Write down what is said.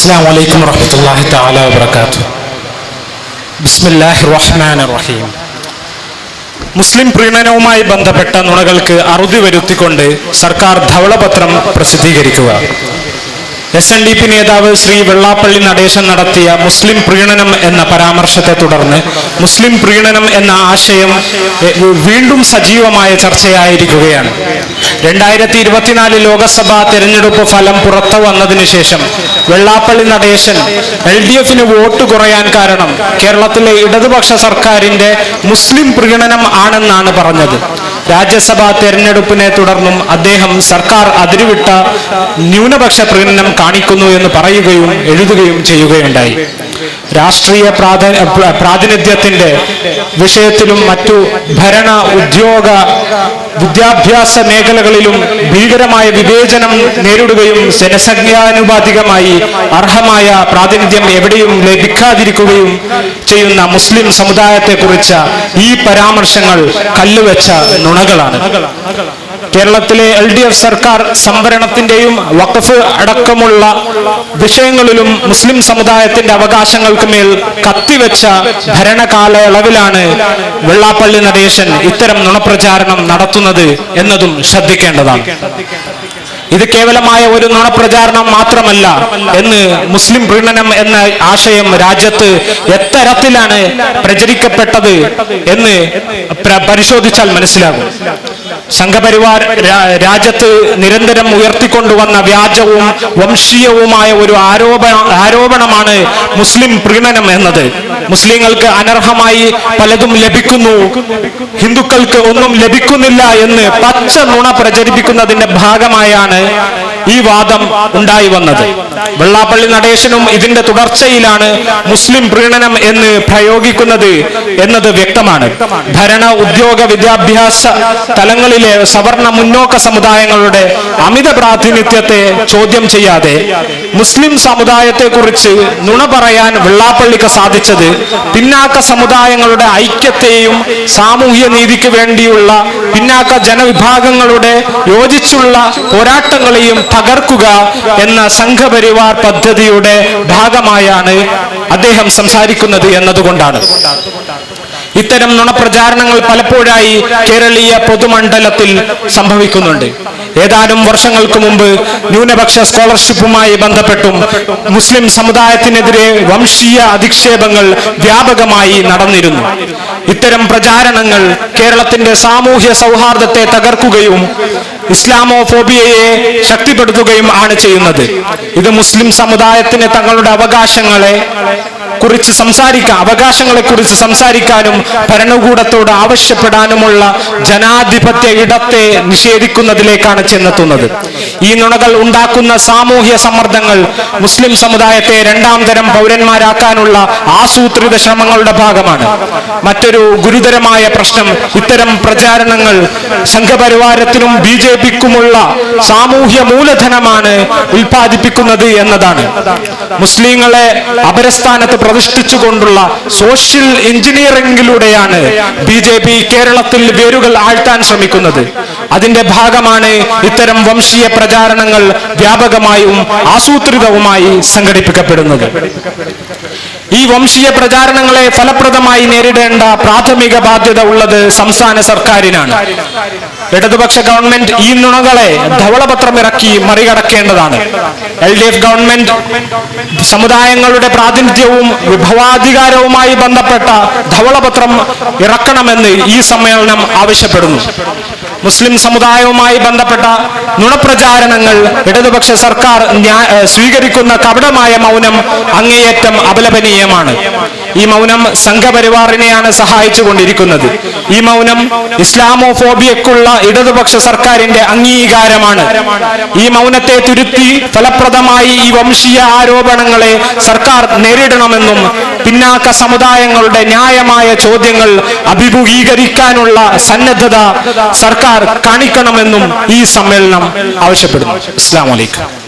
അസ്സലാമു അലൈക്കും വറഹ്മത്തുള്ളാഹി തആല വബറകാതുഹു. ബിസ്മില്ലാഹിർ റഹ്മാനിർ റഹീം. മുസ്ലിം പ്രീണനവുമായി ബന്ധപ്പെട്ട നുണകൾക്ക് അറുതി വരുത്തിക്കൊണ്ട് സർക്കാർ ധവളപത്രം പ്രസിദ്ധീകരിക്കുക. SNDP നേതാവ് ശ്രീ വെള്ളാപ്പള്ളി നടേശൻ നടത്തിയ മുസ്ലിം പ്രീണനം എന്ന പരാമർശത്തെ തുടർന്ന് മുസ്ലിം പ്രീണനം എന്ന ആശയം വീണ്ടും സജീവമായ ചർച്ചയായിരിക്കുകയാണ്. 2024 ലോകസഭാ തെരഞ്ഞെടുപ്പ് ഫലം പുറത്തു വന്നതിന് ശേഷം വെള്ളാപ്പള്ളി നടേശൻ LDFന് വോട്ട് കുറയാൻ കാരണം കേരളത്തിലെ ഇടതുപക്ഷ സർക്കാരിന്റെ മുസ്ലിം പ്രീണനം ആണെന്നാണ് പറഞ്ഞത്. രാജ്യസഭാ തെരഞ്ഞെടുപ്പിനെ തുടർന്നും അദ്ദേഹം സർക്കാർ അതിരുവിട്ട ന്യൂനപക്ഷ പ്രീണനം കാണിക്കുന്നു എന്ന് പറയുകയും എഴുതുകയും ചെയ്യുകയുണ്ടായി. രാഷ്ട്രീയ പ്രാതിനിധ്യത്തിന്റെ വിഷയത്തിലും മറ്റു ഭരണ, ഉദ്യോഗ, വിദ്യാഭ്യാസ മേഖലകളിലും ഭീകരമായ വിവേചനം നേരിടുകയും ജനസംഖ്യാനുപാതികമായി അർഹമായ പ്രാതിനിധ്യം എവിടെയും ലഭിക്കാതിരിക്കുകയും ചെയ്യുന്ന മുസ്ലിം സമുദായത്തെക്കുറിച്ച ഈ പരാമർശങ്ങൾ കല്ലുവെച്ച നുണകളാണ്. കേരളത്തിലെ LDF സർക്കാർ സംവരണത്തിന്റെയും വഖഫ് അടക്കമുള്ള വിഷയങ്ങളിലും മുസ്ലിം സമുദായത്തിന്റെ അവകാശങ്ങൾക്ക് മേൽ കത്തിവെച്ച ഭരണകാലയളവിലാണ് വെള്ളാപ്പള്ളി നടേശൻ ഇത്തരം നുണപ്രചാരണം നടത്തുന്നത് എന്നതും ശ്രദ്ധിക്കേണ്ടതാണ്. ഇത് കേവലമായ ഒരു നുണപ്രചാരണം മാത്രമല്ല എന്ന് മുസ്ലിം പ്രീണനം എന്ന ആശയം രാജ്യത്ത് എത്തരത്തിലാണ് പ്രചരിക്കപ്പെട്ടത് എന്ന് പരിശോധിച്ചാൽ മനസ്സിലാകും. സംഘപരിവാർ രാജ്യത്ത് ഉയർത്തിക്കൊണ്ടുവന്ന വ്യാജവും വംശീയവുമായ ഒരു ആരോപണമാണ് മുസ്ലിം പ്രീണനം എന്നത്. മുസ്ലിങ്ങൾക്ക് അനർഹമായി പലതും ലഭിക്കുന്നു, ഹിന്ദുക്കൾക്ക് ഒന്നും ലഭിക്കുന്നില്ല എന്ന് പച്ച നുണ പ്രചരിപ്പിക്കുന്നതിന്റെ ഭാഗമായാണ് ഈ വാദം ഉണ്ടായി വന്നത്. വെള്ളാപ്പള്ളി നടേശനും ഇതിന്റെ തുടർച്ചയിലാണ് മുസ്ലിം പ്രീണനം എന്ന് പ്രയോഗിക്കുന്നത് എന്നത് വ്യക്തമാണ്. ഭരണ, ഉദ്യോഗ, വിദ്യാഭ്യാസ തലങ്ങളിലെ സവർണ മുന്നോക്ക സമുദായങ്ങളുടെ അമിത പ്രാതിനിധ്യത്തെ ചോദ്യം ചെയ്യാതെ മുസ്ലിം സമുദായത്തെക്കുറിച്ച് നുണ പറയാൻ വെള്ളാപ്പള്ളിക്ക് സാധിച്ചത് പിന്നാക്ക സമുദായങ്ങളുടെ ഐക്യത്തെയും സാമൂഹ്യ നീതിക്ക് വേണ്ടിയുള്ള പിന്നാക്ക ജനവിഭാഗങ്ങളുടെ യോജിച്ചുള്ള പോരാട്ടങ്ങളെയും തകർക്കുക എന്ന സംഘപരിവാർ പദ്ധതിയുടെ ഭാഗമായാണ് അദ്ദേഹം സംസാരിക്കുന്നത് എന്നതുകൊണ്ടാണ്. ഇത്തരം നുണപ്രചാരണങ്ങൾ പലപ്പോഴായി കേരളീയ പൊതുമണ്ഡലത്തിൽ സംഭവിക്കുന്നുണ്ട്. ഏതാനും വർഷങ്ങൾക്ക് മുമ്പ് ന്യൂനപക്ഷ സ്കോളർഷിപ്പുമായി ബന്ധപ്പെട്ടും മുസ്ലിം സമുദായത്തിനെതിരെ വംശീയ അധിക്ഷേപങ്ങൾ വ്യാപകമായി നടന്നിരുന്നു. ഇത്തരം പ്രചാരണങ്ങൾ കേരളത്തിന്റെ സാമൂഹ്യ സൗഹാർദ്ദത്തെ തകർക്കുകയും ഇസ്ലാമോഫോബിയയെ ശക്തിപ്പെടുത്തുകയും ആണ് ചെയ്യുന്നത്. ഇത് മുസ്ലിം സമുദായത്തിന് തങ്ങളുടെ അവകാശങ്ങളെ കുറിച്ച് സംസാരിക്കാനും ഭരണകൂടത്തോട് ആവശ്യപ്പെടാനുമുള്ള ജനാധിപത്യ ഇടത്തെ നിഷേധിക്കുന്നതിലേക്കാണ് ചെന്നെത്തുന്നത്. ഈ നുണകൾ ഉണ്ടാക്കുന്ന സാമൂഹ്യ സമ്മർദ്ദങ്ങൾ മുസ്ലിം സമുദായത്തെ രണ്ടാം തരം പൗരന്മാരാക്കാനുള്ള ആസൂത്രിത ശ്രമങ്ങളുടെ ഭാഗമാണ്. മറ്റൊരു ഗുരുതരമായ പ്രശ്നം ഇത്തരം പ്രചാരണങ്ങൾ സംഘപരിവാരത്തിനും BJPക്കുമുള്ള സാമൂഹ്യ മൂലധനമാണ് ഉൽപ്പാദിപ്പിക്കുന്നത് എന്നതാണ്. മുസ്ലിങ്ങളെ അപരസ്ഥാനത്ത് പ്രതിഷ്ഠിച്ചുകൊണ്ടുള്ള സോഷ്യൽ എഞ്ചിനീയറിംഗിലൂടെയാണ് BJP കേരളത്തിൽ വേരുകൾ ആഴ്ത്താൻ ശ്രമിക്കുന്നത്. അതിന്റെ ഭാഗമാണ് ഇത്തരം വംശീയ പ്രചാരണങ്ങൾ വ്യാപകമായും ആസൂത്രിതവുമായി സംഘടിപ്പിക്കപ്പെടുന്നത്. ഈ വംശീയ പ്രചാരണങ്ങളെ ഫലപ്രദമായി നേരിടേണ്ട പ്രാഥമിക ബാധ്യത ഉള്ളത് സംസ്ഥാന സർക്കാരിനാണ്. ഇടതുപക്ഷ ഗവൺമെന്റ് ഈ നുണകളെ ധവളപത്രം ഇറക്കി മറികടക്കേണ്ടതാണ്. LDF ഗവൺമെന്റ് സമുദായങ്ങളുടെ പ്രാതിനിധ്യവും വിഭവാധികാരവുമായി ബന്ധപ്പെട്ട ധവളപത്രം ഇറക്കണമെന്ന് ഈ സമ്മേളനം ആവശ്യപ്പെടുന്നു. മുസ്ലിം സമുദായവുമായി ബന്ധപ്പെട്ട നുണപ്രചാരണങ്ങൾ ഇടതുപക്ഷ സർക്കാർ സ്വീകരിക്കുന്ന കപടമായ മൗനം അങ്ങേയറ്റം അപലപനീയമാണ്. ഈ മൗനം സംഘപരിവാറിനെയാണ് സഹായിച്ചുകൊണ്ടിരിക്കുന്നത്. ഈ മൗനം ഇസ്ലാമോഫോബിയക്കുള്ള ഇടതുപക്ഷ സർക്കാരിന്റെ അംഗീകാരമാണ്. ഈ മൗനത്തെ തുരുത്തി ഫലപ്രദമായി ഈ വംശീയ ആരോപണങ്ങളെ സർക്കാർ നേരിടണമെന്നും പിന്നാക്ക സമുദായങ്ങളുടെ ന്യായമായ ചോദ്യങ്ങൾ അഭിമുഖീകരിക്കാനുള്ള സന്നദ്ധത സർക്കാർ കാണിക്കണമെന്നും ഈ സമ്മേളനം ആവശ്യപ്പെടുന്നു. അസ്സലാമു അലൈക്കും.